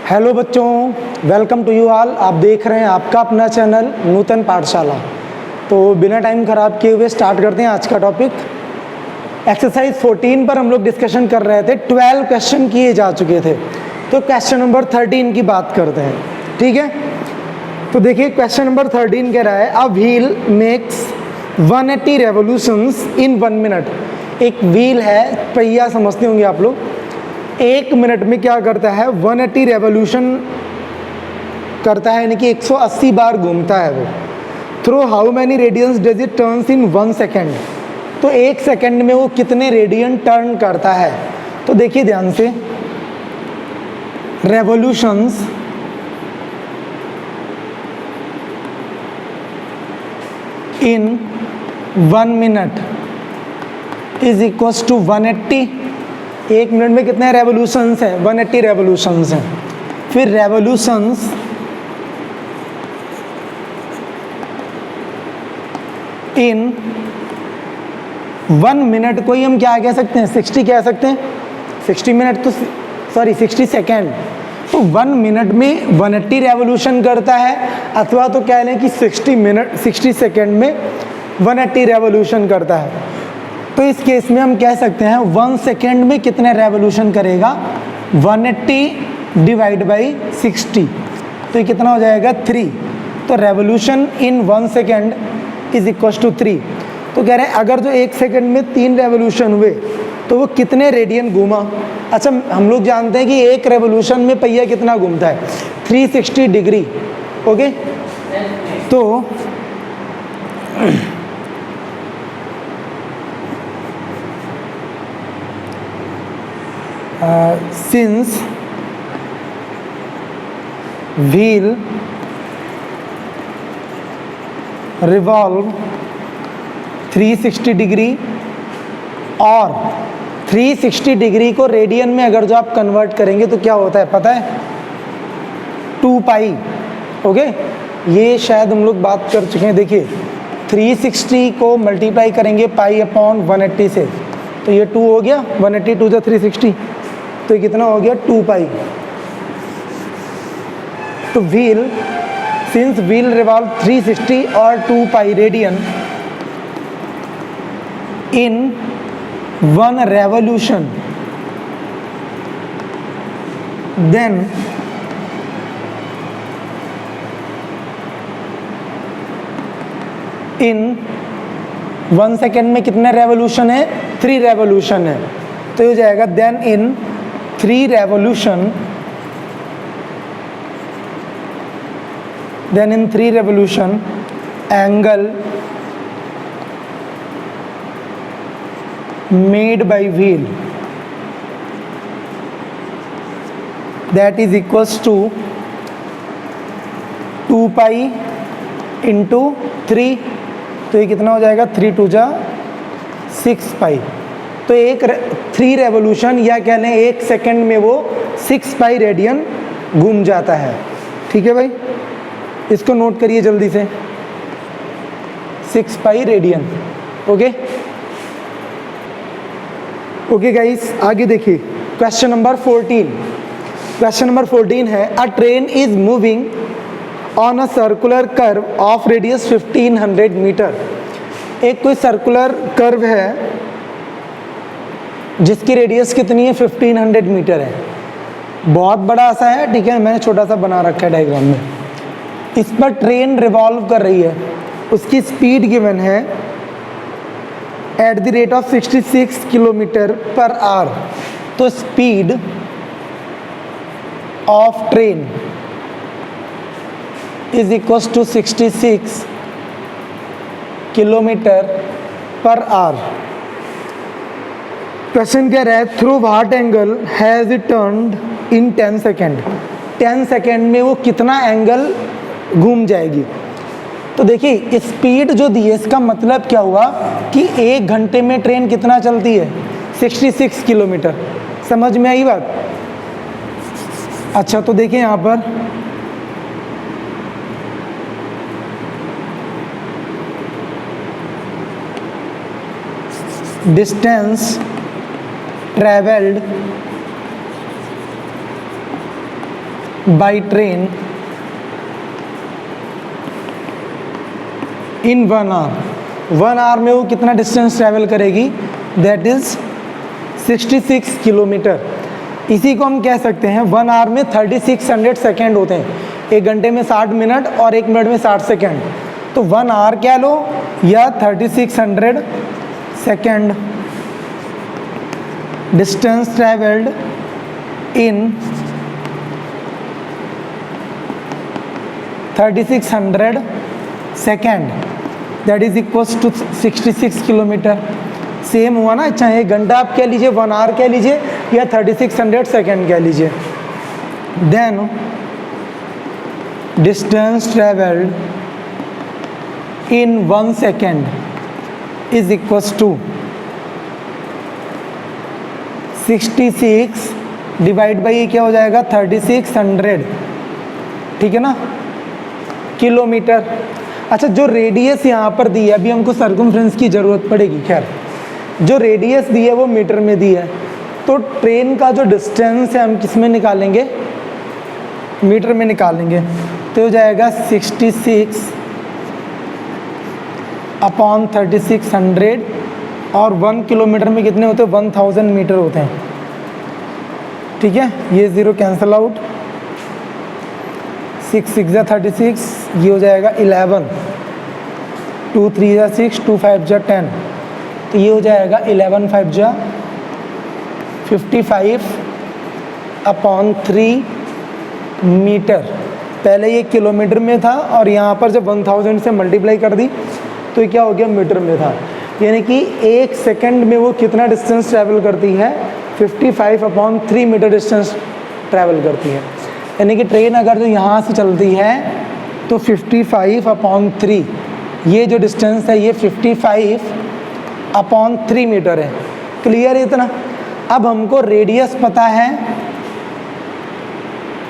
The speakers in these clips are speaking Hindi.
हेलो बच्चों, वेलकम टू यू ऑल। आप देख रहे हैं आपका अपना चैनल नूतन पाठशाला। तो बिना टाइम खराब किए हुए स्टार्ट करते हैं आज का टॉपिक। एक्सरसाइज 14 पर हम लोग डिस्कशन कर रहे थे। 12 क्वेश्चन किए जा चुके थे, तो क्वेश्चन नंबर 13 की बात करते हैं। ठीक है, तो देखिए क्वेश्चन नंबर 13 कह रहा है a wheel makes 180 revolutions in 1 minute. एक व्हील है, पहिया समझते होंगे आप लोग। 1 मिनट में क्या करता है? 180 रेवोल्यूशन करता है, यानी कि 180 बार घूमता है वो। Through how many radians does it turns in 1 second. तो 1 सेकेंड में वो कितने रेडियन टर्न करता है? तो देखिए ध्यान से, revolutions in 1 minute is equals to 180। 1 minute में कितने रेवोल्यूशंस हैं? 180 रेवोल्यूशंस हैं। फिर रेवोल्यूशंस इन 1 मिनट को ही हम क्या कह सकते हैं? 60 कह सकते हैं। 60 मिनट तो सॉरी 60 सेकेंड। तो 1 मिनट में 180 रेवोल्यूशन करता है, अथवा तो कह लें कि 60 सेकेंड में 180 रेवोल्यूशन करता है। तो इस केस में हम कह सकते हैं 1 सेकेंड में कितने रेवोल्यूशन करेगा? 180 डिवाइड बाई 60, तो ये कितना हो जाएगा? 3। तो revolution in 1 second is equal to 3। तो कह रहे हैं अगर जो 1 सेकेंड में 3 रेवोल्यूशन हुए तो वो कितने रेडियन घूमा? अच्छा, हम लोग जानते हैं कि एक रेवोल्यूशन में पहिया कितना घूमता है? 360 डिग्री। ओके, तो since wheel revolve 360 डिग्री, और 360 डिग्री को रेडियन में अगर जो आप कन्वर्ट करेंगे तो क्या होता है पता है? 2 पाई। ओके, ये शायद हम लोग बात कर चुके हैं। देखिए 360 को मल्टीप्लाई करेंगे पाई अपॉन 180 से, तो ये 2 हो गया। 180 2 360, तो ये कितना हो गया? 2 पाई। तो व्हील, सिंस व्हील रिवॉल्व 360 और 2 पाई रेडियन इन 1 रेवोल्यूशन, देन इन 1 सेकेंड में कितने रेवोल्यूशन है? 3 रेवोल्यूशन है। तो ये हो जाएगा then in 3 revolution, then in 3 revolution angle made by wheel that is equals to 2 pi into 3। तो ये कितना हो जाएगा? 3 2 6 पाई। तो 3 रेवोल्यूशन, या कह लें 1 सेकेंड में वो 6 पाई रेडियन घूम जाता है। ठीक है भाई, इसको नोट करिए जल्दी से, 6 pi radian. Okay okay guys, आगे देखिए क्वेश्चन नंबर 14। क्वेश्चन नंबर 14 है a train is moving on a circular curve of radius 1500 metre. एक कोई सर्कुलर कर्व है जिसकी रेडियस कितनी है? 1500 मीटर है। बहुत बड़ा सा है, ठीक है, मैंने छोटा सा बना रखा है डायग्राम में। इस पर ट्रेन रिवॉल्व कर रही है, उसकी स्पीड गिवन है at the rate of 66 kilometre per hour. तो speed of train is equals to 66 kilometre per hour. Question कह रहा है through what angle has it turned in 10 second. 10 second में वो कितना एंगल घूम जाएगी? तो देखिए स्पीड जो दी है, इसका मतलब क्या हुआ कि 1 घंटे में ट्रेन कितना चलती है? 66 किलोमीटर। समझ में आई बात? अच्छा, तो देखिए यहाँ पर distance travelled by train in 1 hour. 1 hour में वो कितना डिस्टेंस ट्रैवल करेगी? That is 66 kilometre. इसी को हम कह सकते हैं 1 आवर में 3600 सेकेंड होते हैं। 1 घंटे में 60 मिनट और 1 मिनट में 60 सेकेंड। तो 1 आवर कह लो या 3600 second. Distance travelled in 3600 second that is equals to 66 kilometre. Same हुआ ना, चाहे 1 घंटा आप कह लीजिए, 1 आवर कह लीजिए या 3600 सेकेंड कह लीजिए। Then distance travelled in 1 second is equals to 66 divide by क्या हो जाएगा? 3600, ठीक है ना, किलोमीटर। अच्छा, जो रेडियस यहाँ पर दी है, अभी हमको सर्कमफ्रेंस की ज़रूरत पड़ेगी। खैर, जो रेडियस दी है वो मीटर में दी है, तो ट्रेन का जो डिस्टेंस है हम किस में निकालेंगे? मीटर में निकालेंगे। तो हो जाएगा 66 अपॉन 3600 और 1 किलोमीटर में कितने होते हैं? 1000 मीटर होते हैं। ठीक है, ये 0 कैंसिल आउट, 6 6 जा 36, ये हो जाएगा 11, 2 3 जा 6, 2 5 जा 10, तो ये हो जाएगा 11 5 जा 55 अपॉन 3 मीटर। पहले ये किलोमीटर में था और यहाँ पर जब 1000 से मल्टीप्लाई कर दी तो ये क्या हो गया? मीटर में था। यानी कि 1 सेकंड में वो कितना डिस्टेंस ट्रैवल करती है? 55 अपॉन 3 मीटर डिस्टेंस ट्रैवल करती है। यानी कि ट्रेन अगर जो यहाँ से चलती है तो 55 अपॉन 3, ये जो डिस्टेंस है ये 55 अपॉन 3 मीटर है। क्लियर है इतना? अब हमको रेडियस पता है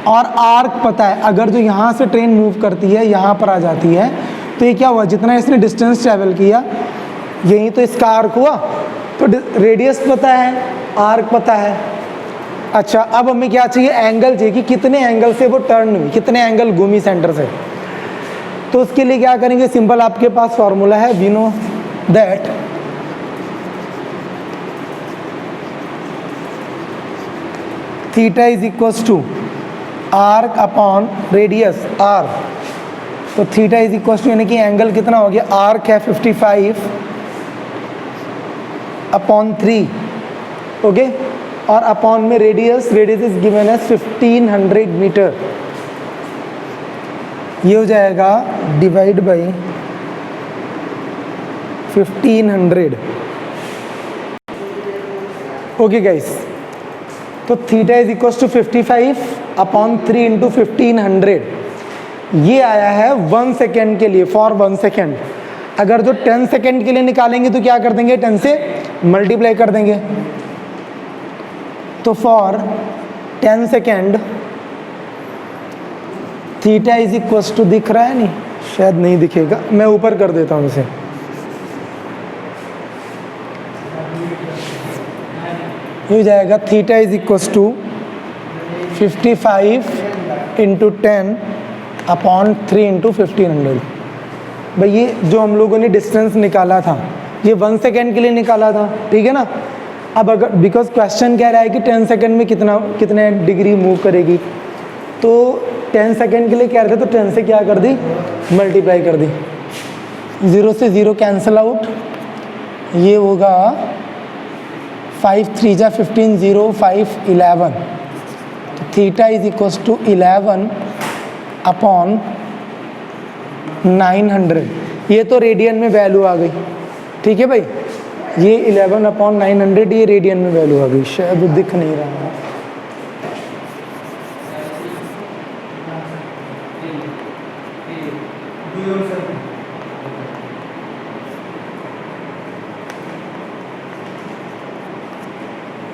और आर्क पता है। अगर जो यहाँ से ट्रेन मूव करती है, यहाँ पर आ जाती है, तो ये क्या हुआ? जितना इसने डिस्टेंस ट्रैवल किया यही तो इसका आर्क हुआ। तो रेडियस पता है, आर्क पता है। अच्छा, अब हमें क्या चाहिए? एंगल चाहिए कि कितने एंगल से वो टर्न हुई, कितने एंगल घूमी सेंटर से। तो उसके लिए क्या करेंगे? सिंपल आपके पास फॉर्मूला है, we know that theta is equals to arc upon radius R. तो थीटा इज इक्वल्स टू, यानी कि एंगल कितना हो गया? आर्क है 55 अपॉन 3, ओके, और अपॉन में radius is given as 1500 metre. ये हो जाएगा डिवाइड बाई 1500। ओके गाइस, तो theta is equals to 55 upon 3 into 1500। ये आया है 1 सेकेंड के लिए, फॉर 1 सेकेंड। अगर जो 10 सेकेंड के लिए निकालेंगे तो क्या कर देंगे? 10 से मल्टीप्लाई कर देंगे। तो for 10 second theta is equals to, दिख रहा है नहीं? शायद नहीं दिखेगा, मैं ऊपर कर देता हूँ इसे। ये हो जाएगा theta is equals to 55 into 10 upon 3 into 1500। भाई ये जो हम लोगों ने डिस्टेंस निकाला था ये 1 सेकेंड के लिए निकाला था, ठीक है ना। अब अगर बिकॉज क्वेश्चन कह रहा है कि 10 सेकेंड में कितने डिग्री मूव करेगी, तो 10 सेकेंड के लिए कह रहे थे तो 10 से क्या कर दी? मल्टीप्लाई कर दी। 0 से 0 कैंसिल आउट, ये होगा 5 3 जा 15, 0 5 11। तो theta is equals to 11 upon 900। ये तो रेडियन में वैल्यू आ गई, ठीक है भाई। ये 11 अपॉन 900 ये रेडियन में वैल्यू आ गई, शायद दिख नहीं रहा है।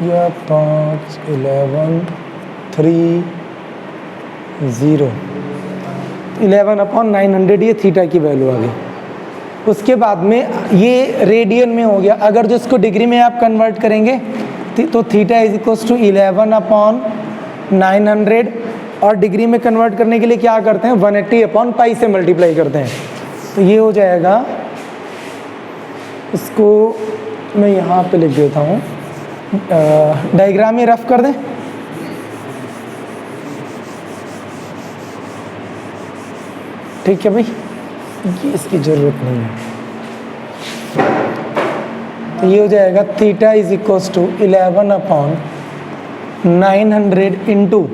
या 5 11 3 0 11 अपॉन 900 ये थीटा की वैल्यू आ गई। उसके बाद में ये रेडियन में हो गया। अगर जो इसको डिग्री में आप कन्वर्ट करेंगे तो theta is equals to 11 upon 900 और डिग्री में कन्वर्ट करने के लिए क्या करते हैं, 180/π से मल्टीप्लाई करते हैं। तो ये हो जाएगा, इसको मैं यहाँ पे लिख देता हूँ, डायग्राम ये रफ कर दें। ठीक है भाई, ये इसकी ज़रूरत नहीं है। तो ये हो जाएगा theta is equals to 11/900 into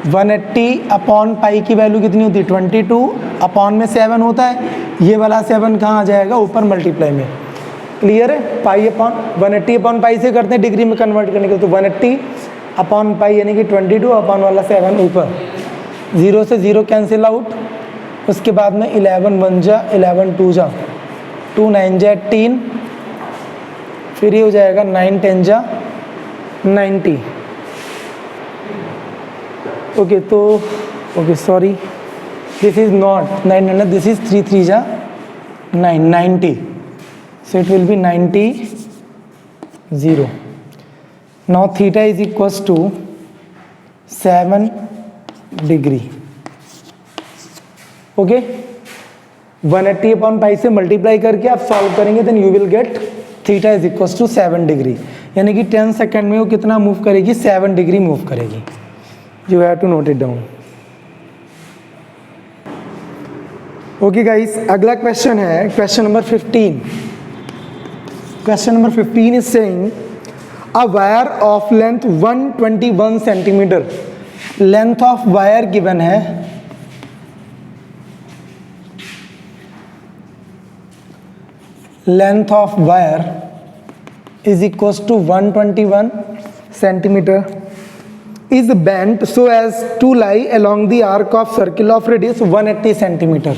180/π की वैल्यू कितनी होती है, 22 में 7 होता है, ये वाला 7 कहाँ आ जाएगा, ऊपर मल्टीप्लाई में। क्लियर है, π/180/π से करते हैं डिग्री में कन्वर्ट करने के, तो 180/π यानी कि 22/7 ऊपर, 0 से 0 कैंसिल आउट। उसके बाद में 11 1 जा 11 2 जा 2 9 जा 18, फिर ये हो जाएगा 9 10 जा 90। ओके, तो okay sorry, this is not 900, this is 3 3 जा 90, so it will be 90 0. Now theta is equals to 7 degree. Okay, 180/π से मल्टीप्लाई करके आप सॉल्व करेंगे, then you will get theta is equals to 7 degree, यानी कि 10 सेकेंड में वो कितना मूव करेगी, 7 डिग्री मूव करेगी। You have to note it down. Okay guys, अगला क्वेश्चन है question number 15। Question number 15 is saying a wire of length 121 centimetre, length of wire given है, length of wire is equals to 121 centimeter, is bent so as to lie along the arc of circle of radius 180 centimeter.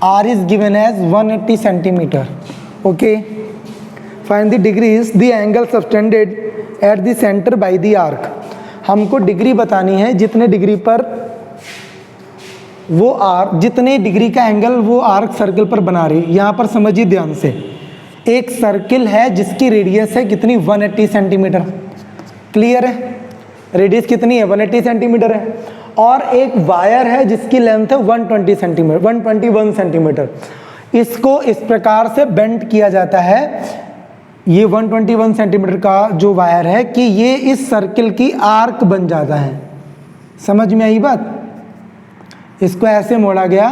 R is given as 180 centimeter. Okay, find the degrees, the angle subtended at the center by the arc. हमको डिग्री बतानी है जितने डिग्री पर वो आर्क, जितने डिग्री का एंगल वो आर्क सर्कल पर बना रही है। यहाँ पर समझिए ध्यान से, एक सर्किल है जिसकी रेडियस है कितनी, 180 सेंटीमीटर। क्लियर है, रेडियस कितनी है, 180 सेंटीमीटर है, और एक वायर है जिसकी लेंथ है 121 सेंटीमीटर। इसको इस प्रकार से बेंड किया जाता है, ये 121 सेंटीमीटर का जो वायर है, कि ये इस सर्किल की आर्क बन जाता है। समझ में आई बात, इसको ऐसे मोड़ा गया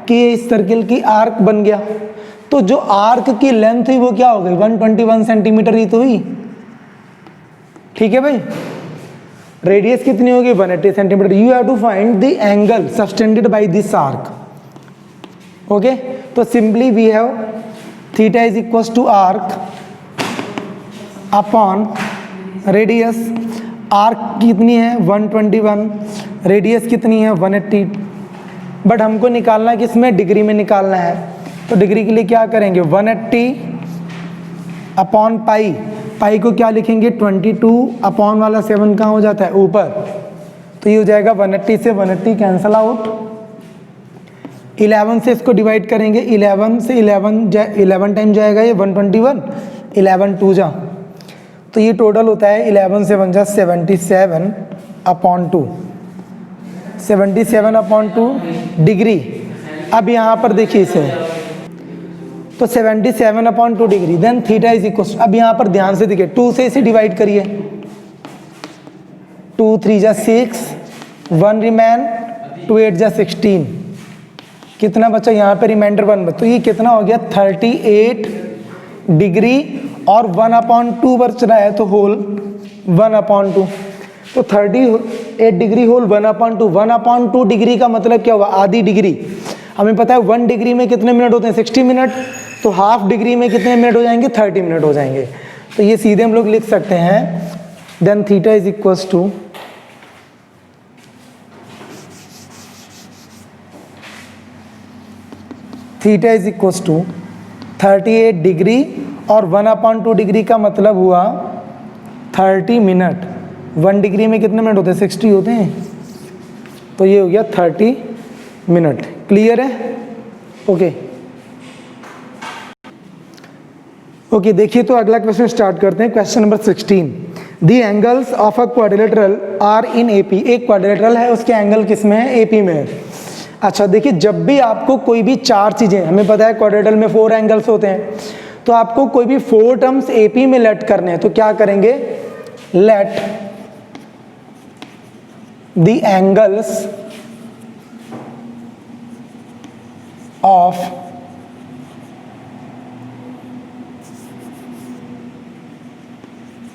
कि ये इस सर्किल की आर्क बन गया। तो जो आर्क की लेंथ हुई वो क्या हो गई, 121 सेंटीमीटर ही तो हुई। ठीक है भाई, रेडियस कितनी होगी, 180 centimetre. You have to find the angle subtended by this arc. Okay, तो simply we have theta is equals to arc upon radius. Arc कितनी है, 121, रेडियस कितनी है, 180, बट हमको निकालना है किसमें, डिग्री में निकालना है। तो डिग्री के लिए क्या करेंगे, 180/π, पाई को क्या लिखेंगे, 22/7 कहाँ हो जाता है, ऊपर। तो ये हो जाएगा 180 से 180 कैंसल आउट, 11 से इसको डिवाइड करेंगे, 11 से 11 टाइम जाएगा ये 121, 11 2 जा, तो ये टोटल होता है 11 से 1 जा 77/2, 77/2 डिग्री। अब यहाँ पर देखिए इसे, तो 77/2 degree, then theta is equal, अब यहाँ पर ध्यान से देखिए, 2 से इसे डिवाइड करिए, 2 3 जा 6, 1 रिमेन, 2 8 जा 16, कितना बचा यहाँ पे, रिमाइंडर 1 बचा। तो ये कितना हो गया, 38 डिग्री, और 1/2 बच रहा है, तो होल 1/2, तो 38 डिग्री होल 1/2 डिग्री का मतलब क्या हुआ, आधी डिग्री। हमें पता है 1 डिग्री में कितने मिनट होते हैं, 60 मिनट, तो हाफ डिग्री में कितने मिनट हो जाएंगे, 30 मिनट हो जाएंगे। तो ये सीधे हम लोग लिख सकते हैं, then theta is equals to theta is equals to 38 degree, और 1/2 डिग्री का मतलब हुआ 30 मिनट। 1 डिग्री में कितने मिनट होते हैं, 60 होते हैं, तो ये हो गया 30 मिनट। क्लियर है, ओके। ओके, देखिए तो अगला क्वेश्चन स्टार्ट करते हैं, question number 16। The angles of a quadrilateral are in AP, एक क्वाड्रिलेटरल है उसके एंगल किस में है, एपी में है। अच्छा देखिए, जब भी आपको कोई भी चार चीज़ें, हमें पता है क्वाड्रिलेटरल में 4 एंगल्स होते हैं, तो आपको कोई भी 4 टर्म्स एपी में लेट करने हैं तो क्या करेंगे, let the angles of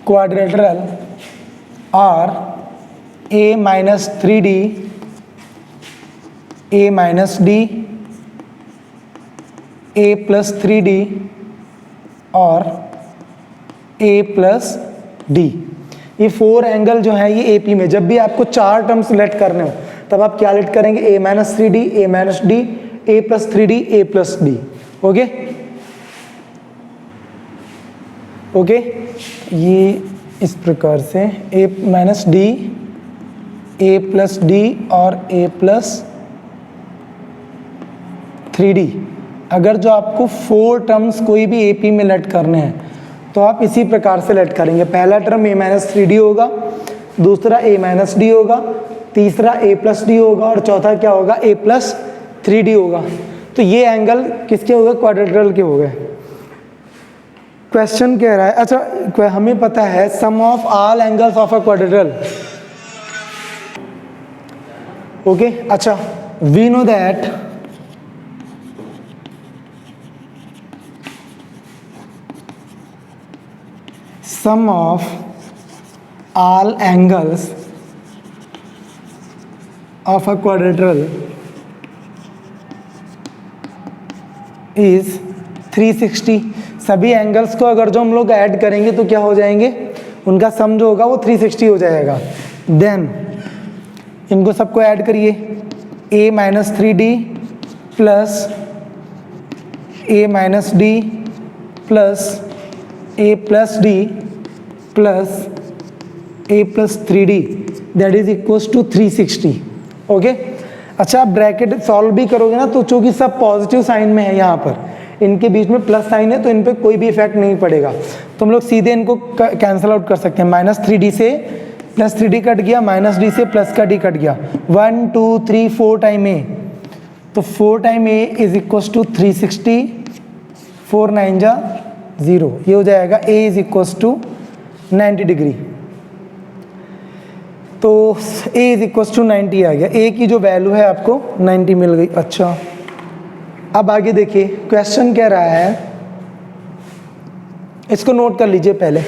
quadrilateral are a minus 3d, a minus d, a plus 3d और a plus d। ये 4 एंगल जो है ये AP में, जब भी आपको 4 टर्म्स लेट करने हो तब आप क्या लेट करेंगे, a minus 3d, a minus d, a plus 3d, a plus d। Okay okay, ये इस प्रकार से a minus D, a plus D और a प्लस 3d। अगर जो आपको 4 टर्म्स कोई भी AP में लेट करने हैं तो आप इसी प्रकार से लेट करेंगे। पहला टर्म a माइनस 3d होगा, दूसरा a माइनस डी होगा, तीसरा a प्लस डी होगा और चौथा क्या होगा, a प्लस 3d होगा। तो ये एंगल किसके हो गए, क्वाड्रिलेटरल के हो गए। क्वेश्चन कह रहा है, अच्छा हमें पता है sum of all angles of a quadrilateral, okay. अच्छा we know that sum of all angles of a quadrilateral is 360। सभी एंगल्स को अगर जो हम लोग ऐड करेंगे तो क्या हो जाएंगे, उनका सम जो होगा वो 360 हो जाएगा। देन इनको सबको ऐड करिए, a minus 3d plus a minus d plus a plus d plus a plus 3d that is equals to 360। Okay, अच्छा आप ब्रैकेट सॉल्व भी करोगे ना तो चूंकि सब पॉजिटिव साइन में है, यहाँ पर इनके बीच में प्लस साइन है तो इन पे कोई भी इफेक्ट नहीं पड़ेगा, तो हम लोग सीधे इनको कैंसिल आउट कर सकते हैं। माइनस 3d से प्लस 3d कट गया, माइनस डी से प्लस का d कट गया, 1 2 3 4 टाइम a, तो 4 time a is equals to 360, 4 9 जा 0, ये हो जाएगा a is equals to 90 degree. तो a इज इक्वल्स टू 90 आ गया, a की जो वैल्यू है आपको 90 मिल गई। अच्छा अब आगे देखिए, क्वेश्चन कह रहा है, इसको नोट कर लीजिए पहले,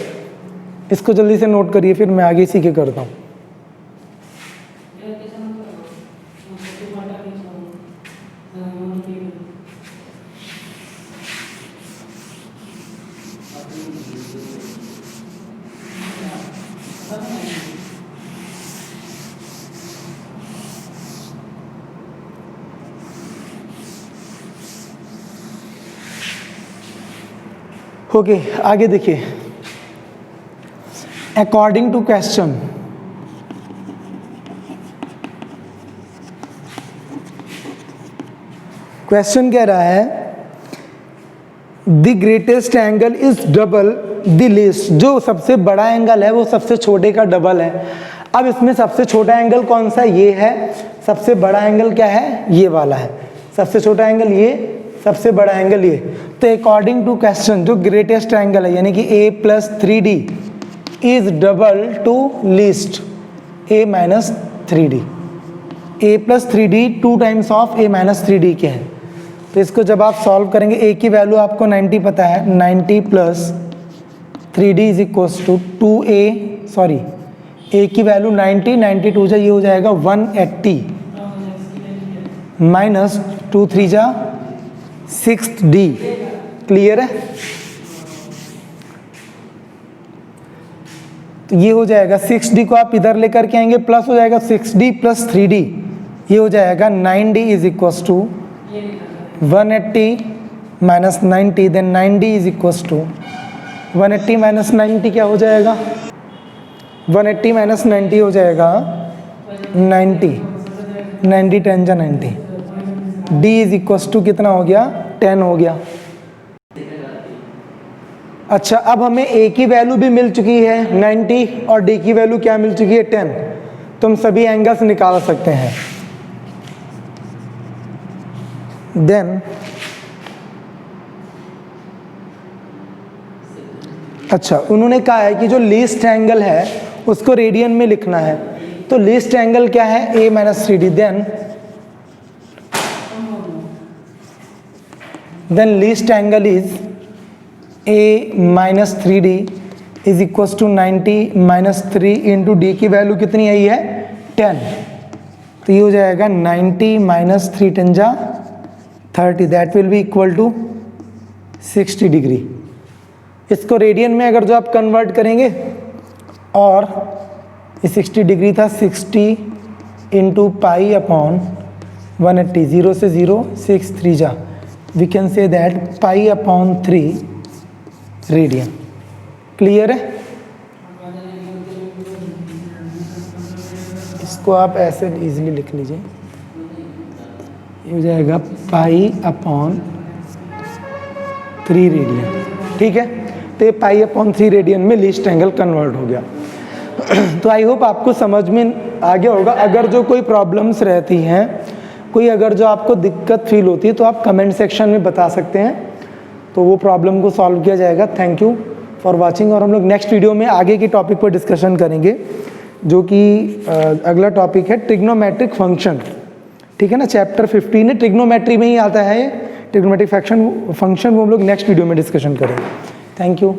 इसको जल्दी से नोट करिए फिर मैं आगे इसी के करता हूँ। ओके आगे देखिए, अकॉर्डिंग टू क्वेश्चन कह रहा है the greatest angle is double the least, जो सबसे बड़ा एंगल है वो सबसे छोटे का डबल है। अब इसमें सबसे छोटा एंगल कौन सा, ये है, सबसे बड़ा एंगल क्या है, ये वाला है, सबसे छोटा एंगल ये, सबसे बड़ा एंगल ये। तो अकॉर्डिंग टू क्वेश्चन जो ग्रेटेस्ट एंगल है यानी कि a plus 3d is double two least a minus 3d, a plus 3d 2 times of a minus 3d के हैं। तो इसको जब आप सॉल्व करेंगे, a की वैल्यू आपको 90 पता है, 90 plus 3d is equals to 2a, sorry a की वैल्यू 90, 92 जा ये हो जाएगा 180 माइनस 2 3 जा 6d। क्लियर है, तो ये हो जाएगा 6d को आप इधर लेकर के आएंगे, प्लस हो जाएगा 6d प्लस 3d, ये हो जाएगा 9d is equals to 180 minus 90, then 9d is equals to 180 minus 90 क्या हो जाएगा, 180 माइनस 90 हो जाएगा 90, 90 10 जा 90, d इज इक्वल्स टू कितना हो गया, 10 हो गया। अच्छा, अब हमें ए की वैल्यू भी मिल चुकी है 90 और डी की वैल्यू क्या मिल चुकी है 10, तो हम सभी एंगल्स निकाल सकते हैं। देन अच्छा, उन्होंने कहा है कि जो लीस्ट एंगल है उसको रेडियन में लिखना है, तो लीस्ट एंगल क्या है a minus 3d। Then least angle is a minus 3d is equal to 90 minus 3 into d की वैल्यू कितनी आई है 10, तो ये हो जाएगा 90 माइनस 3 10 जा 30, that will be equal to 60 degree. इसको रेडियन में अगर जो आप कन्वर्ट करेंगे, और ये 60 डिग्री था, 60 इंटू पाई अपॉन 180, 0 से 0 6 3 जा, we can say that pi upon 3 radian. Clear है? इसको आप ऐसे इजीली लिख लीजिए, ये हो जाएगा पाई अपॉन 3 रेडियन। ठीक है, तो ये पाई अपॉन 3 रेडियन में लीस्ट एंगल कन्वर्ट हो गया। तो आई होप आपको समझ में आ गया होगा। अगर जो कोई प्रॉब्लम्स रहती हैं, कोई अगर जो आपको दिक्कत फील होती है, तो आप कमेंट सेक्शन में बता सकते हैं, तो वो प्रॉब्लम को सॉल्व किया जाएगा। थैंक यू फॉर वाचिंग, और हम लोग नेक्स्ट वीडियो में आगे के टॉपिक पर डिस्कशन करेंगे, जो कि अगला टॉपिक है ट्रिग्नोमेट्रिक फंक्शन। ठीक है ना, चैप्टर 15 है, ट्रिग्नोमेट्री में ही आता है, ट्रिग्नोमेट्रिक फंक्शन, वो हम लोग नेक्स्ट वीडियो में डिस्कशन करेंगे। Thank you.